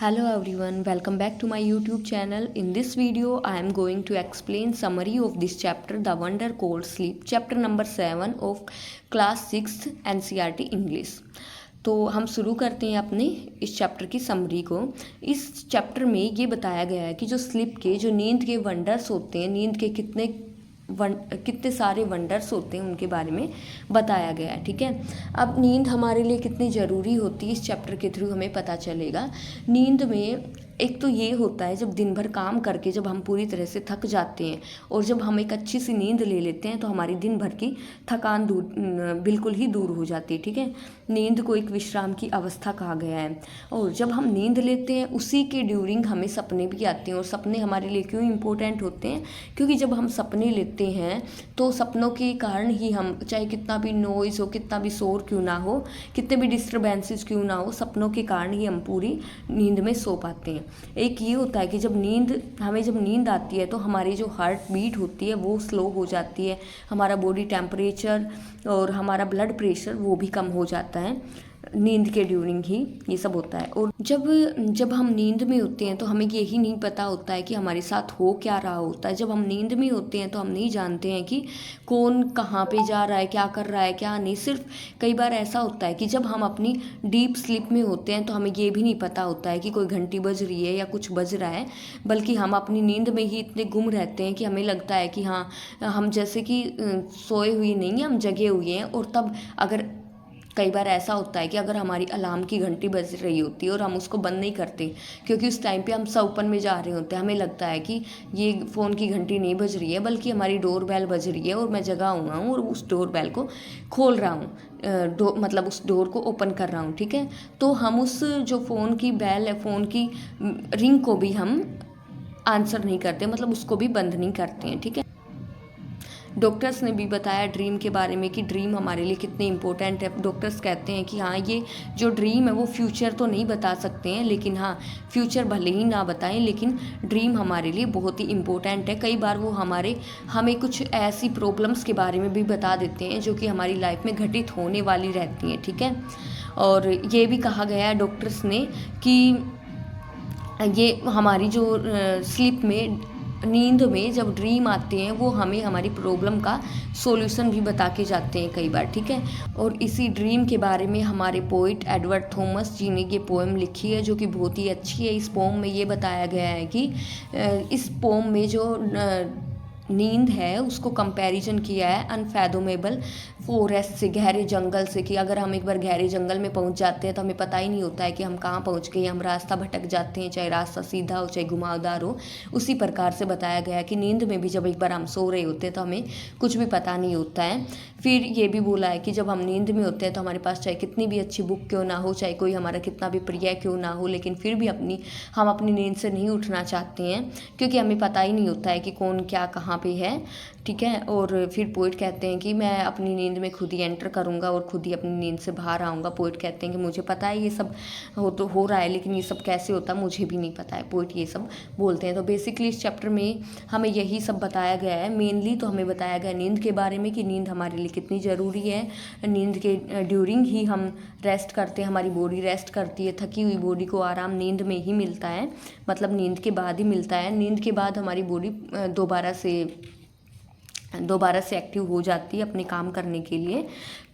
Hello everyone, welcome back to my YouTube channel. In this video, I am going to explain summary of this chapter, The Wonder Called Sleep, chapter number 7 of class 6 NCERT English. तो हम शुरू करते हैं अपने इस chapter की summary को। इस चैप्टर में ये बताया गया है कि जो स्लीप के जो नींद के वंडर्स होते हैं, नींद के कितने सारे वंडर्स होते हैं उनके बारे में बताया गया है। ठीक है, अब नींद हमारे लिए कितनी ज़रूरी होती है इस चैप्टर के थ्रू हमें पता चलेगा। नींद में एक तो ये होता है जब दिन भर काम करके जब हम पूरी तरह से थक जाते हैं और जब हम एक अच्छी सी नींद ले लेते हैं तो हमारी दिन भर की थकान बिल्कुल ही दूर हो जाती है। ठीक है, नींद को एक विश्राम की अवस्था कहा गया है। और जब हम नींद लेते हैं उसी के ड्यूरिंग हमें सपने भी आते हैं। और सपने हमारे लिए क्यों इम्पोर्टेंट होते हैं? क्योंकि जब हम सपने लेते हैं तो सपनों के कारण ही हम, चाहे कितना भी नॉइज़ हो, कितना भी शोर क्यों ना हो, कितने भी डिस्टर्बेंसेस क्यों ना हो, सपनों के कारण ही हम पूरी नींद में सो पाते हैं। एक ये होता है कि जब नींद आती है तो हमारी जो हार्ट बीट होती है वो स्लो हो जाती है, हमारा बॉडी टेम्परेचर और हमारा ब्लड प्रेशर वो भी कम हो जाता है। नींद के ड्यूरिंग ही ये सब होता है। और जब हम नींद में होते हैं तो हमें यही नहीं पता होता है कि हमारे साथ हो क्या रहा होता है। जब हम नींद में होते हैं तो हम नहीं जानते हैं कि कौन कहाँ पे जा रहा है, क्या कर रहा है, क्या नहीं। सिर्फ कई बार ऐसा होता है कि जब हम अपनी डीप स्लीप में होते हैं तो हमें ये भी नहीं पता होता है कि कोई घंटी बज रही है या कुछ बज रहा है, बल्कि हम अपनी नींद में ही इतने गुम रहते हैं कि हमें लगता है कि हाँ, हम जैसे कि सोए हुए नहीं हैं, हम जगे हुए हैं। और तब अगर कई बार ऐसा होता है कि अगर हमारी अलार्म की घंटी बज रही होती है और हम उसको बंद नहीं करते क्योंकि उस टाइम पे हम सपन में जा रहे होते हैं, हमें लगता है कि ये फ़ोन की घंटी नहीं बज रही है बल्कि हमारी डोर बेल बज रही है और मैं जगा हुआ हूँ और उस डोर बेल को खोल रहा हूँ, मतलब उस डोर को ओपन कर रहा हूँ। ठीक है, तो हम उस जो फ़ोन की बेल है, फ़ोन की रिंग को भी हम आंसर नहीं करते, मतलब उसको भी बंद नहीं करते हैं। ठीक है, डॉक्टर्स ने भी बताया ड्रीम के बारे में कि ड्रीम हमारे लिए कितने इंपॉर्टेंट है। डॉक्टर्स कहते हैं कि हाँ, ये जो ड्रीम है वो फ्यूचर तो नहीं बता सकते हैं, लेकिन हाँ, फ्यूचर भले ही ना बताएं लेकिन ड्रीम हमारे लिए बहुत ही इम्पोर्टेंट है। कई बार वो हमें कुछ ऐसी प्रॉब्लम्स के बारे में भी बता देते हैं जो कि हमारी लाइफ में घटित होने वाली रहती हैं। ठीक है, और ये भी कहा गया है डॉक्टर्स ने कि ये हमारी जो स्लीप में, नींद में जब ड्रीम आते हैं वो हमें हमारी प्रॉब्लम का सॉल्यूशन भी बता के जाते हैं कई बार। ठीक है, और इसी ड्रीम के बारे में हमारे पोइट एडवर्ड थॉमस जी ने ये पोएम लिखी है जो कि बहुत ही अच्छी है। इस पोएम में ये बताया गया है कि इस पोएम में जो नींद है उसको कंपैरिजन किया है अनफैथोमेबल फॉरेस्ट से, गहरे जंगल से, कि अगर हम एक बार गहरे जंगल में पहुंच जाते हैं तो हमें पता ही नहीं होता है कि हम कहाँ पहुंच गए, हम रास्ता भटक जाते हैं, चाहे रास्ता सीधा हो चाहे घुमावदार हो। उसी प्रकार से बताया गया कि नींद में भी जब एक बार हम सो रहे होते हैं तो हमें कुछ भी पता नहीं होता है। फिर ये भी बोला है कि जब हम नींद में होते हैं तो हमारे पास चाहे कितनी भी अच्छी बुक क्यों ना हो, चाहे कोई हमारा कितना भी प्रिय क्यों ना हो, लेकिन फिर भी हम अपनी नींद से नहीं उठना चाहते हैं क्योंकि हमें पता ही नहीं होता है कि कौन क्या कहाँ पे है। ठीक है, और फिर पोइट कहते हैं कि मैं अपनी नींद में खुद ही एंटर करूँगा और खुद ही अपनी नींद से बाहर आऊँगा। पोइट कहते हैं कि मुझे पता है ये सब हो रहा है, लेकिन ये सब कैसे होता है मुझे भी नहीं पता है। पोइट ये सब बोलते हैं। तो बेसिकली इस चैप्टर में हमें यही सब बताया गया है। मेनली तो हमें बताया गया नींद के बारे में कि नींद हमारे लिए कितनी ज़रूरी है। नींद के ड्यूरिंग ही हम रेस्ट करते हैं, हमारी बॉडी रेस्ट करती है। थकी हुई बॉडी को आराम नींद में ही मिलता है, मतलब नींद के बाद ही मिलता है। नींद के बाद हमारी बॉडी दोबारा से एक्टिव हो जाती है अपने काम करने के लिए।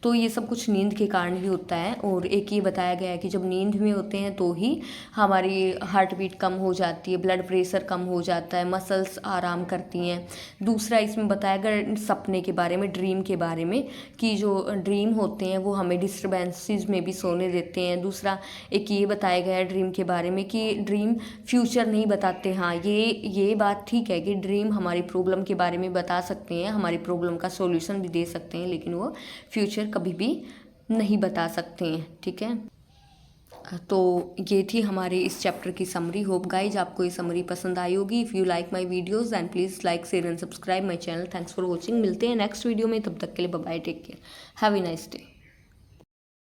तो ये सब कुछ नींद के कारण ही होता है। और एक ये बताया गया है कि जब नींद में होते हैं तो ही हमारी हार्ट बीट कम हो जाती है, ब्लड प्रेशर कम हो जाता है, मसल्स आराम करती हैं। दूसरा इसमें बताया गया सपने के बारे में, ड्रीम के बारे में, कि जो ड्रीम होते हैं वो हमें डिस्टर्बेंसेस में भी सोने देते हैं। दूसरा एक ये बताया गया है ड्रीम के बारे में कि ड्रीम फ्यूचर नहीं बताते। हाँ, ये बात ठीक है कि ड्रीम हमारी प्रॉब्लम के बारे में बता सकते हैं, हमारी प्रॉब्लम का सॉल्यूशन भी दे सकते हैं, लेकिन वो फ्यूचर कभी भी नहीं बता सकते हैं। ठीक है, तो ये थी हमारे इस चैप्टर की समरी। होप गाइज आपको ये समरी पसंद आई होगी। If you like my videos and please like share and subscribe my channel. Thanks for watching. मिलते हैं नेक्स्ट वीडियो में, तब तक के लिए bye bye, take care, have a nice day.